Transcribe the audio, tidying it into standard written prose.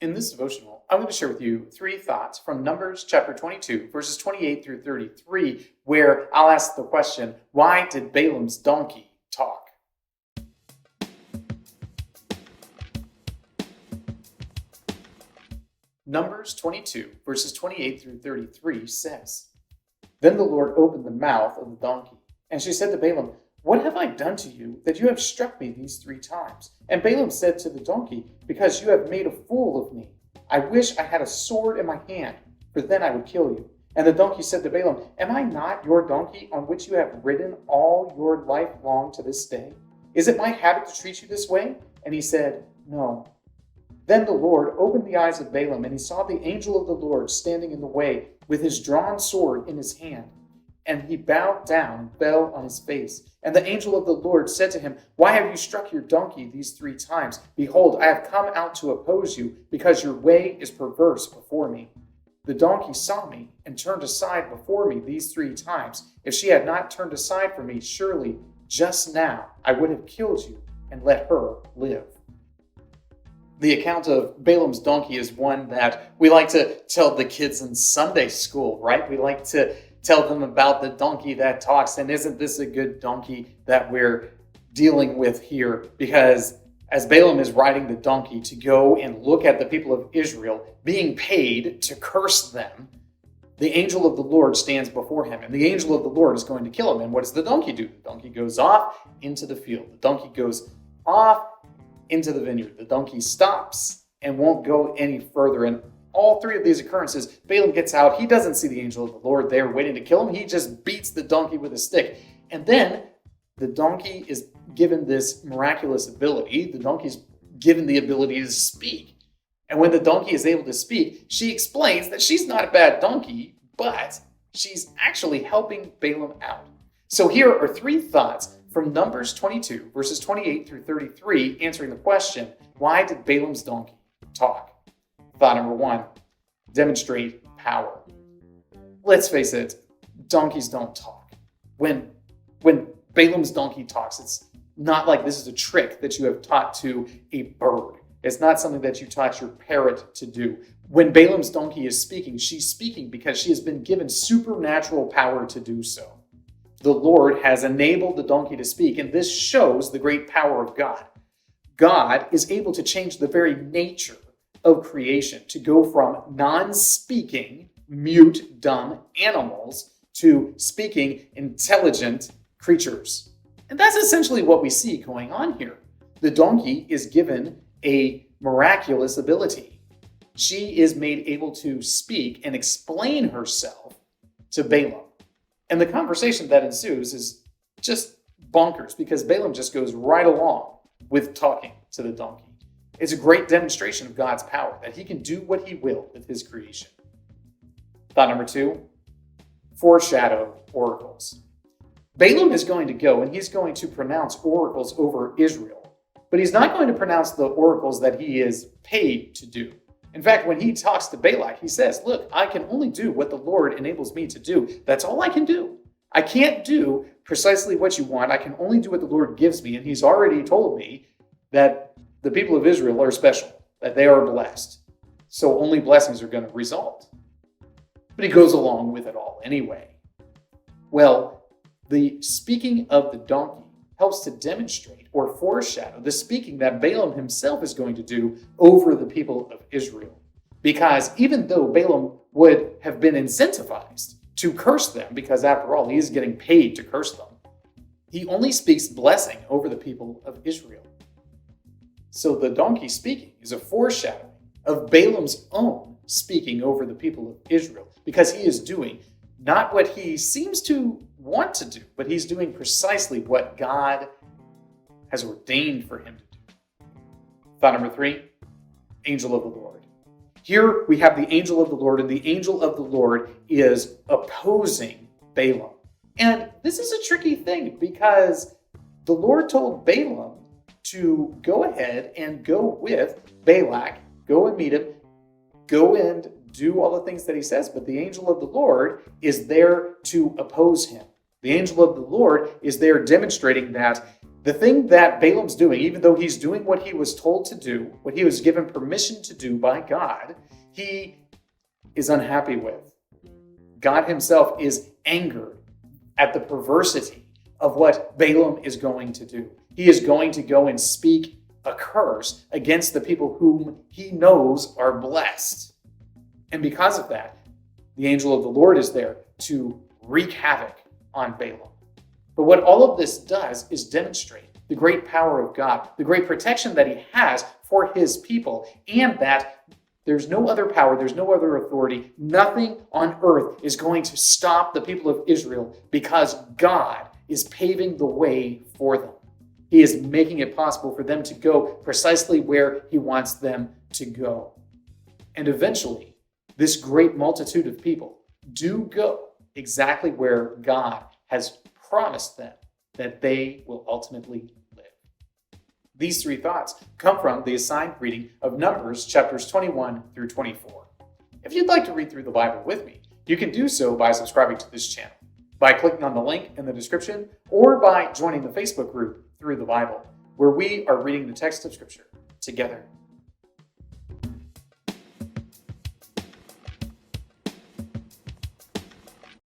In this devotional, I'm going to share with you 3 thoughts from Numbers chapter 22, verses 28 through 33, where I'll ask the question, why did Balaam's donkey talk? Numbers 22, verses 28 through 33 says, Then the Lord opened the mouth of the donkey, and she said to Balaam, What have I done to you that you have struck me these 3 times? And Balaam said to the donkey, Because you have made a fool of me. I wish I had a sword in my hand, for then I would kill you. And the donkey said to Balaam, Am I not your donkey on which you have ridden all your life long to this day? Is it my habit to treat you this way? And he said, No. Then the Lord opened the eyes of Balaam, and he saw the angel of the Lord standing in the way with his drawn sword in his hand. And he bowed down and fell on his face. And the angel of the Lord said to him, Why have you struck your donkey these 3 times? Behold, I have come out to oppose you, because your way is perverse before me. The donkey saw me and turned aside before me these 3 times. If she had not turned aside from me, surely just now I would have killed you and let her live. The account of Balaam's donkey is one that we like to tell the kids in Sunday school, right? We like to tell them about the donkey that talks, and isn't this a good donkey that we're dealing with here? Because as Balaam is riding the donkey to go and look at the people of Israel being paid to curse them, the angel of the Lord stands before him, and the angel of the Lord is going to kill him. And what does the donkey do? The donkey goes off into the field. The donkey goes off into the vineyard. The donkey stops and won't go any further. And all 3 of these occurrences, Balaam gets out. He doesn't see the angel of the Lord there waiting to kill him. He just beats the donkey with a stick. And then the donkey is given this miraculous ability. The donkey's given the ability to speak. And when the donkey is able to speak, she explains that she's not a bad donkey, but she's actually helping Balaam out. So here are 3 thoughts from Numbers 22, verses 28 through 33, answering the question, why did Balaam's donkey talk? Thought number 1, demonstrate power. Let's face it, donkeys don't talk. When Balaam's donkey talks, it's not like this is a trick that you have taught to a bird. It's not something that you taught your parrot to do. When Balaam's donkey is speaking, she's speaking because she has been given supernatural power to do so. The Lord has enabled the donkey to speak, and this shows the great power of God. God is able to change the very nature of creation, to go from non-speaking, mute, dumb animals to speaking, intelligent creatures. And that's essentially what we see going on here. The donkey is given a miraculous ability. She is made able to speak and explain herself to Balaam. And the conversation that ensues is just bonkers because Balaam just goes right along with talking to the donkey. It's a great demonstration of God's power, that he can do what he will with his creation. Thought number 2, foreshadow oracles. Balaam is going to go and he's going to pronounce oracles over Israel, but he's not going to pronounce the oracles that he is paid to do. In fact, when he talks to Balak, he says, Look, I can only do what the Lord enables me to do. That's all I can do. I can't do precisely what you want. I can only do what the Lord gives me. And he's already told me that the people of Israel are special, that they are blessed. So only blessings are going to result. But he goes along with it all anyway. Well, the speaking of the donkey helps to demonstrate or foreshadow the speaking that Balaam himself is going to do over the people of Israel. Because even though Balaam would have been incentivized to curse them, because after all, he is getting paid to curse them, he only speaks blessing over the people of Israel. So the donkey speaking is a foreshadowing of Balaam's own speaking over the people of Israel, because he is doing not what he seems to want to do, but he's doing precisely what God has ordained for him to do. Thought number 3, angel of the Lord. Here we have the angel of the Lord, and the angel of the Lord is opposing Balaam. And this is a tricky thing because the Lord told Balaam to go ahead and go with Balak, go and meet him, go and do all the things that he says, but the angel of the Lord is there to oppose him. The angel of the Lord is there demonstrating that The thing that Balaam's doing, even though he's doing what he was told to do, what he was given permission to do by God, he is unhappy with. God himself is angered at the perversity of what Balaam is going to do. He is going to go and speak a curse against the people whom he knows are blessed. And because of that, the angel of the Lord is there to wreak havoc on Balaam. But what all of this does is demonstrate the great power of God, the great protection that he has for his people, and that there's no other power, there's no other authority, nothing on earth is going to stop the people of Israel because God is paving the way for them. He is making it possible for them to go precisely where he wants them to go. And eventually, this great multitude of people do go exactly where God has promised them that they will ultimately live. These three thoughts come from the assigned reading of Numbers chapters 21 through 24. If you'd like to read through the Bible with me, you can do so by subscribing to this channel, by clicking on the link in the description, or by joining the Facebook group Through the Bible, where we are reading the text of Scripture together.